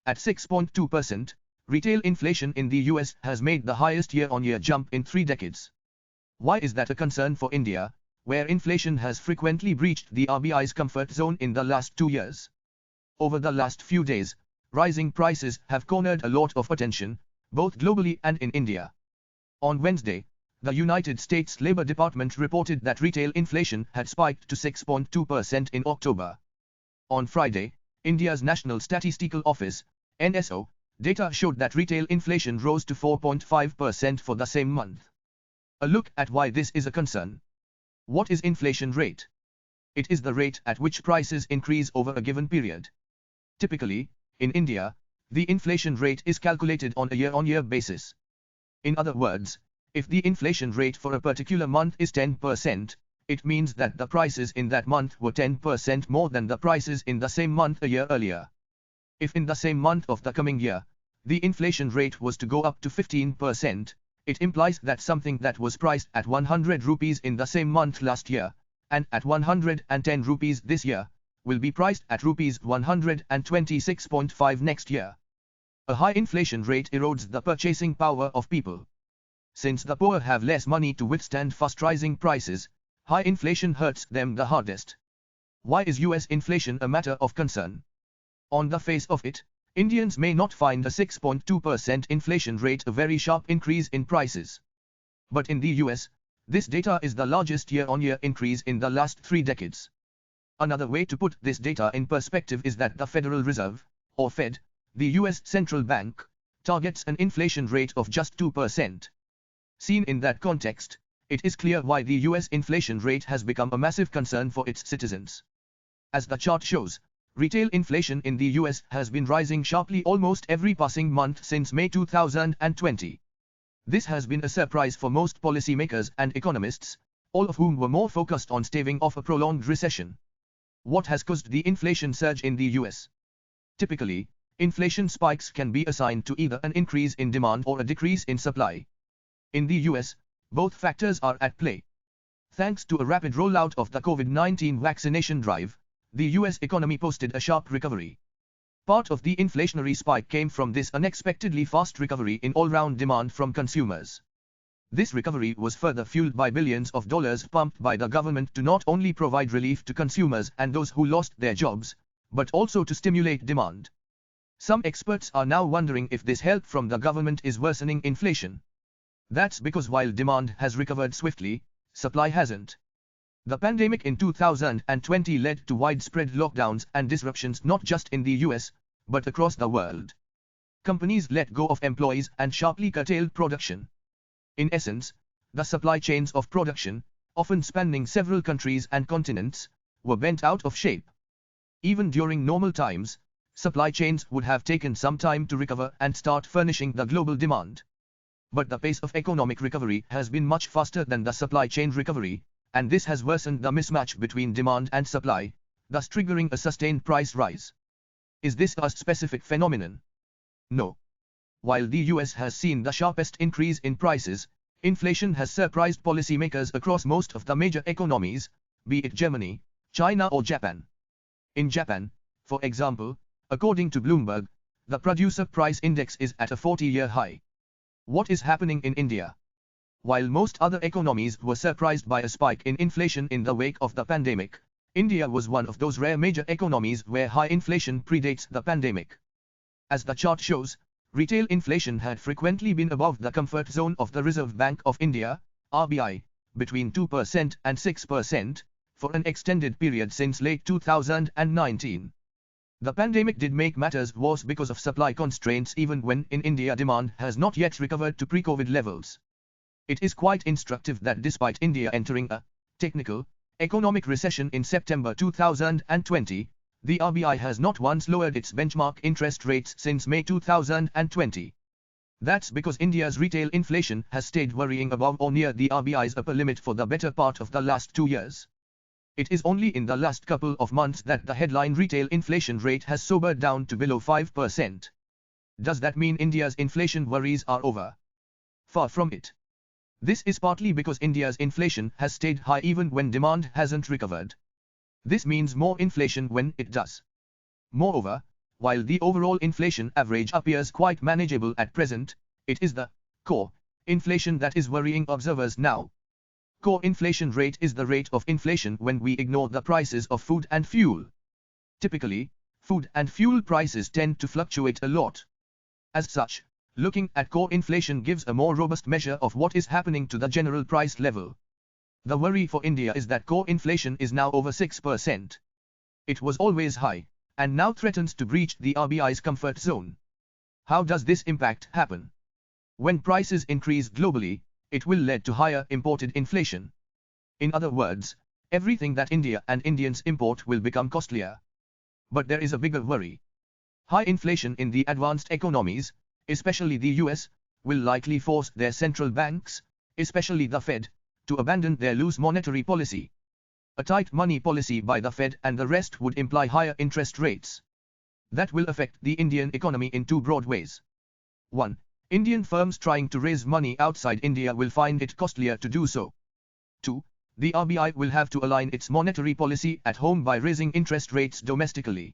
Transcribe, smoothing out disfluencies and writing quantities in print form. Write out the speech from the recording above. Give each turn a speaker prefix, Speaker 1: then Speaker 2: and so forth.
Speaker 1: At 6.2%, retail inflation in the US has made the highest year-on-year jump in 3 decades. Why is that a concern for India, where inflation has frequently breached the RBI's comfort zone in the last 2 years? Over the last few days, rising prices have cornered a lot of attention, both globally and in India. On Wednesday, the United States Labor Department reported that retail inflation had spiked to 6.2% in October. On Friday, India's National Statistical Office, NSO, data showed that retail inflation rose to 4.5% for the same month. A look at why this is a concern. What is inflation rate? It is the rate at which prices increase over a given period. Typically, in India, the inflation rate is calculated on a year-on-year basis. In other words, if the inflation rate for a particular month is 10%, it means that the prices in that month were 10% more than the prices in the same month a year earlier. If in the same month of the coming year, the inflation rate was to go up to 15%, it implies that something that was priced at 100 rupees in the same month last year, and at 110 rupees this year, will be priced at rupees 126.5 next year. A high inflation rate erodes the purchasing power of people. Since the poor have less money to withstand fast rising prices, high inflation hurts them the hardest. Why is US inflation a matter of concern? On the face of it, Indians may not find a 6.2% inflation rate a very sharp increase in prices. But in the US, this data is the largest year-on-year increase in the last 3 decades. Another way to put this data in perspective is that the Federal Reserve, or Fed, the US central bank, targets an inflation rate of just 2%. Seen in that context, it is clear why the US inflation rate has become a massive concern for its citizens. As the chart shows, retail inflation in the US has been rising sharply almost every passing month since May 2020. This has been a surprise for most policymakers and economists, all of whom were more focused on staving off a prolonged recession. What has caused the inflation surge in the US? Typically, inflation spikes can be assigned to either an increase in demand or a decrease in supply. In the US, both factors are at play. Thanks to a rapid rollout of the COVID-19 vaccination drive, the US economy posted a sharp recovery. Part of the inflationary spike came from this unexpectedly fast recovery in all-round demand from consumers. This recovery was further fueled by billions of dollars pumped by the government to not only provide relief to consumers and those who lost their jobs, but also to stimulate demand. Some experts are now wondering if this help from the government is worsening inflation. That's because while demand has recovered swiftly, supply hasn't. The pandemic in 2020 led to widespread lockdowns and disruptions not just in the US, but across the world. Companies let go of employees and sharply curtailed production. In essence, the supply chains of production, often spanning several countries and continents, were bent out of shape. Even during normal times, supply chains would have taken some time to recover and start furnishing the global demand. But the pace of economic recovery has been much faster than the supply chain recovery, and this has worsened the mismatch between demand and supply, thus triggering a sustained price rise. Is this a specific phenomenon? No. While the US has seen the sharpest increase in prices, inflation has surprised policymakers across most of the major economies, be it Germany, China or Japan. In Japan, for example, according to Bloomberg, the producer price index is at a 40-year high. What is happening in India? While most other economies were surprised by a spike in inflation in the wake of the pandemic, India was one of those rare major economies where high inflation predates the pandemic. As the chart shows, retail inflation had frequently been above the comfort zone of the Reserve Bank of India, RBI, between 2% and 6%, for an extended period since late 2019. The pandemic did make matters worse because of supply constraints even when in India demand has not yet recovered to pre-COVID levels. It is quite instructive that despite India entering a technical economic recession in September 2020, the RBI has not once lowered its benchmark interest rates since May 2020. That's because India's retail inflation has stayed worrying above or near the RBI's upper limit for the better part of the last 2 years. It is only in the last couple of months that the headline retail inflation rate has sobered down to below 5%. Does that mean India's inflation worries are over? Far from it. This is partly because India's inflation has stayed high even when demand hasn't recovered. This means more inflation when it does. Moreover, While the overall inflation average appears quite manageable at present, it is the core inflation that is worrying observers now. Core inflation rate is the rate of inflation when we ignore the prices of food and fuel. Typically, food and fuel prices tend to fluctuate a lot. As such, looking at core inflation gives a more robust measure of what is happening to the general price level. The worry for India is that core inflation is now over 6%. It was always high, and now threatens to breach the RBI's comfort zone. How does this impact happen? When prices increase globally, it will lead to higher imported inflation. In other words, everything that India and Indians import will become costlier. But there is a bigger worry. High inflation in the advanced economies, especially the US, will likely force their central banks, especially the Fed, to abandon their loose monetary policy. A tight money policy by the Fed and the rest would imply higher interest rates. That will affect the Indian economy in two broad ways. 1. Indian firms trying to raise money outside India will find it costlier to do so. 2. The RBI will have to align its monetary policy at home by raising interest rates domestically.